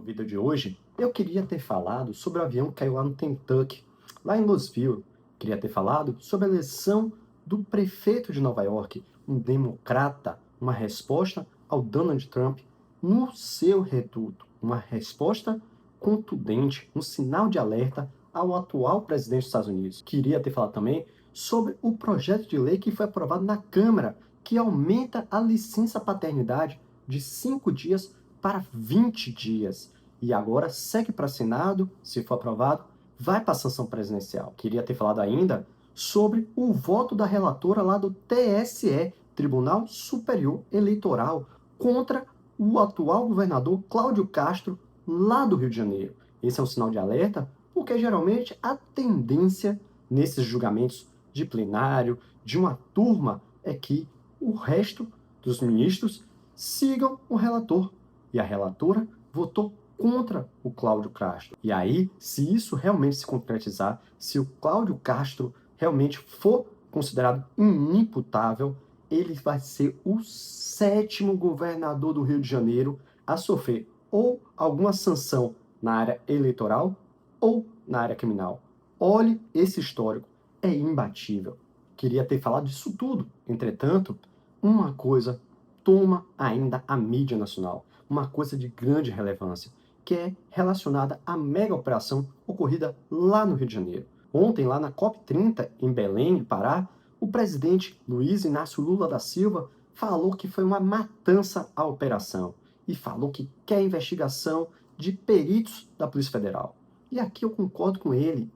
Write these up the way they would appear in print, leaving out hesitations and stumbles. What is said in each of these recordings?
vídeo de hoje, eu queria ter falado sobre o avião que caiu lá no Kentucky, lá em Louisville. Queria ter falado sobre a eleição do prefeito de Nova York, um democrata, uma resposta ao Donald Trump no seu reduto. Uma resposta contundente, um sinal de alerta ao atual presidente dos Estados Unidos. Queria ter falado também sobre o projeto de lei que foi aprovado na Câmara, que aumenta a licença paternidade de 5 dias para 20 dias. E agora segue para o Senado, se for aprovado, vai para a sanção presidencial. Queria ter falado ainda sobre o voto da relatora lá do TSE, Tribunal Superior Eleitoral, contra o atual governador Cláudio Castro, lá do Rio de Janeiro. Esse é um sinal de alerta, porque geralmente a tendência nesses julgamentos de plenário, de uma turma, é que o resto dos ministros sigam o relator. E a relatora votou contra o Cláudio Castro. E aí, se isso realmente se concretizar, se o Cláudio Castro realmente for considerado inimputável, ele vai ser o 7º governador do Rio de Janeiro a sofrer ou alguma sanção na área eleitoral ou na área criminal. Olhe esse histórico, é imbatível. Queria ter falado disso tudo. Entretanto, uma coisa toma ainda a mídia nacional, uma coisa de grande relevância, que é relacionada à mega operação ocorrida lá no Rio de Janeiro. Ontem, lá na COP30, em Belém, Pará, o presidente Luiz Inácio Lula da Silva falou que foi uma matança a operação e falou que quer investigação de peritos da Polícia Federal. E aqui eu concordo com ele,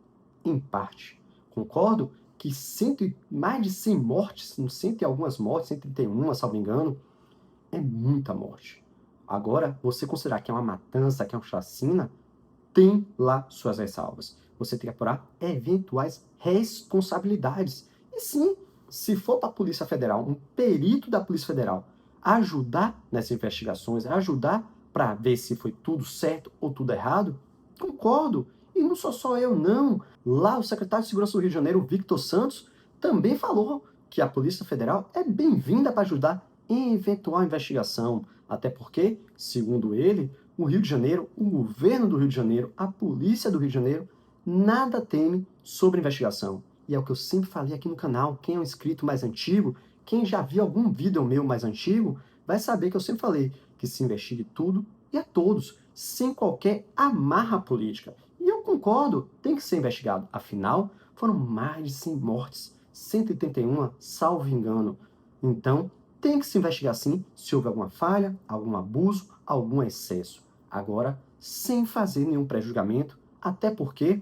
em parte. Concordo que mais de 100 mortes, 100 e algumas mortes, 131, salvo engano, é muita morte. Agora, você considerar que é uma matança, que é uma chacina, tem lá suas ressalvas. Você tem que apurar eventuais responsabilidades. E sim, se for para a Polícia Federal, um perito da Polícia Federal, ajudar nessas investigações, ajudar para ver se foi tudo certo ou tudo errado, concordo. E não sou só eu, não. Lá o secretário de Segurança do Rio de Janeiro, Victor Santos, também falou que a Polícia Federal é bem-vinda para ajudar em eventual investigação. Até porque, segundo ele, o Rio de Janeiro, o governo do Rio de Janeiro, a polícia do Rio de Janeiro, nada teme sobre investigação. E é o que eu sempre falei aqui no canal. Quem é um inscrito mais antigo, quem já viu algum vídeo meu mais antigo, vai saber que eu sempre falei que se investigue tudo e a todos, sem qualquer amarra política. E eu concordo, tem que ser investigado. Afinal, foram mais de 100 mortes, 181, salvo engano. Então, tem que se investigar sim se houve alguma falha, algum abuso, algum excesso. Agora, sem fazer nenhum pré-julgamento, até porque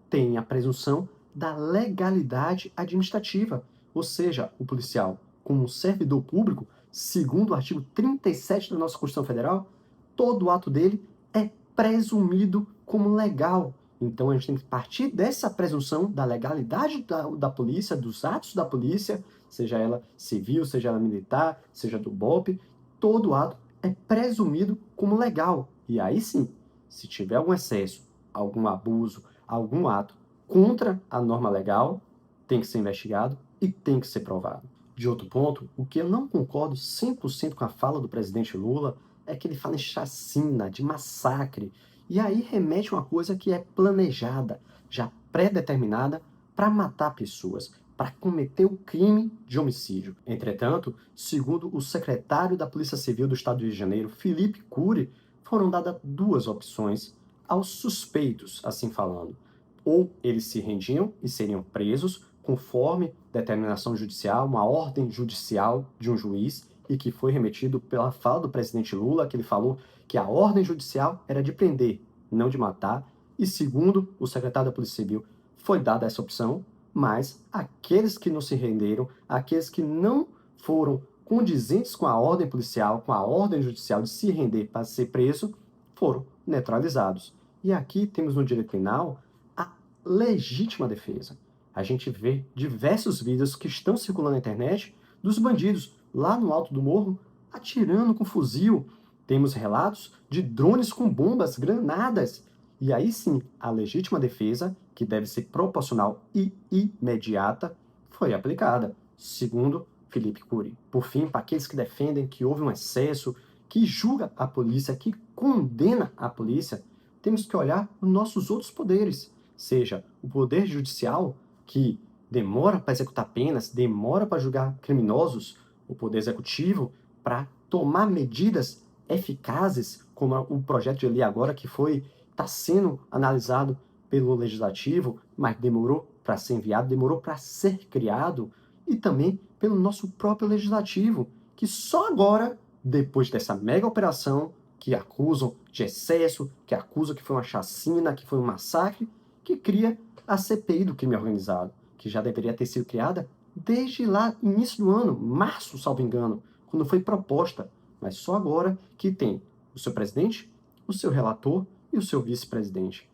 tem a presunção da legalidade administrativa. Ou seja, o policial, como um servidor público, segundo o artigo 37 da nossa Constituição Federal, todo ato dele é presumido como legal. Então a gente tem que partir dessa presunção da legalidade da polícia, dos atos da polícia, seja ela civil, seja ela militar, seja do BOP, todo ato é presumido como legal. E aí sim, se tiver algum excesso, algum abuso, algum ato contra a norma legal, tem que ser investigado e tem que ser provado. De outro ponto, o que eu não concordo 100% com a fala do presidente Lula é que ele fala em chacina, de massacre, e aí remete a uma coisa que é planejada, já pré-determinada para matar pessoas, para cometer o crime de homicídio. Entretanto, segundo o secretário da Polícia Civil do Estado do Rio de Janeiro, Felipe Cury, foram dadas duas opções aos suspeitos, assim falando. Ou eles se rendiam e seriam presos, conforme determinação judicial, uma ordem judicial de um juiz, e que foi remetido pela fala do presidente Lula, que ele falou que a ordem judicial era de prender, não de matar, e segundo o secretário da Polícia Civil, foi dada essa opção, mas aqueles que não se renderam, aqueles que não foram condizentes com a ordem policial, com a ordem judicial de se render para ser preso, foram neutralizados. E aqui temos no direito penal a legítima defesa. A gente vê diversos vídeos que estão circulando na internet dos bandidos lá no alto do morro atirando com fuzil. Temos relatos de drones com bombas, granadas. E aí sim, a legítima defesa, que deve ser proporcional e imediata, foi aplicada, segundo Felipe Cury. Por fim, para aqueles que defendem que houve um excesso, que julga a polícia, que condena a polícia, temos que olhar os nossos outros poderes, seja o poder judicial, que demora para executar penas, demora para julgar criminosos, o poder executivo para tomar medidas eficazes, como o projeto de lei agora que está sendo analisado pelo legislativo, mas demorou para ser enviado, demorou para ser criado, e também pelo nosso próprio legislativo, que só agora, depois dessa mega operação, que acusam de excesso, que acusam que foi uma chacina, que foi um massacre, que cria a CPI do crime organizado, que já deveria ter sido criada desde lá, início do ano, março, salvo engano, quando foi proposta, mas só agora que tem o seu presidente, o seu relator e o seu vice-presidente.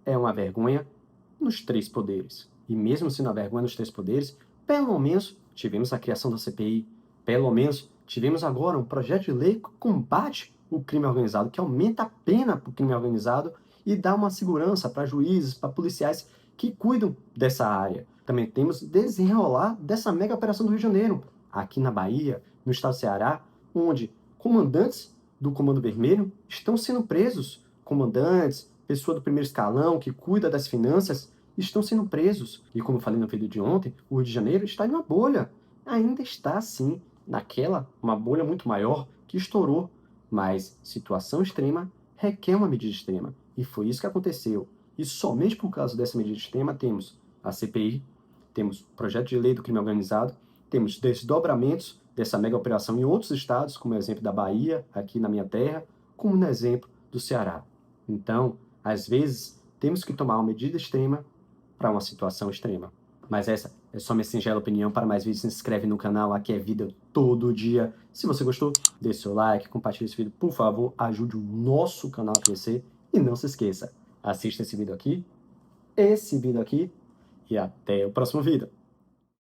É uma vergonha nos três poderes. E mesmo sendo uma vergonha nos três poderes, pelo menos tivemos a criação da CPI, pelo menos tivemos agora um projeto de lei que combate o crime organizado, que aumenta a pena para o crime organizado e dá uma segurança para juízes, para policiais que cuidam dessa área. Também temos desenrolar dessa mega operação do Rio de Janeiro, aqui na Bahia, no estado do Ceará, onde comandantes do Comando Vermelho estão sendo presos. Comandantes, pessoa do primeiro escalão que cuida das finanças, estão sendo presos. E como eu falei no vídeo de ontem, o Rio de Janeiro está em uma bolha. Ainda está, sim, uma bolha muito maior que estourou. Mas situação extrema requer uma medida extrema. E foi isso que aconteceu. E somente por causa dessa medida extrema temos a CPI, temos o projeto de lei do crime organizado, temos desdobramentos dessa mega operação em outros estados, como o exemplo da Bahia, aqui na minha terra, como no exemplo do Ceará. Então, às vezes, temos que tomar uma medida extrema para uma situação extrema. Mas essa é só minha singela opinião. Para mais vídeos, se inscreve no canal. Aqui é vida todo dia. Se você gostou, deixe seu like, compartilhe esse vídeo. Por favor, ajude o nosso canal a crescer. E não se esqueça, assista esse vídeo aqui, e até o próximo vídeo.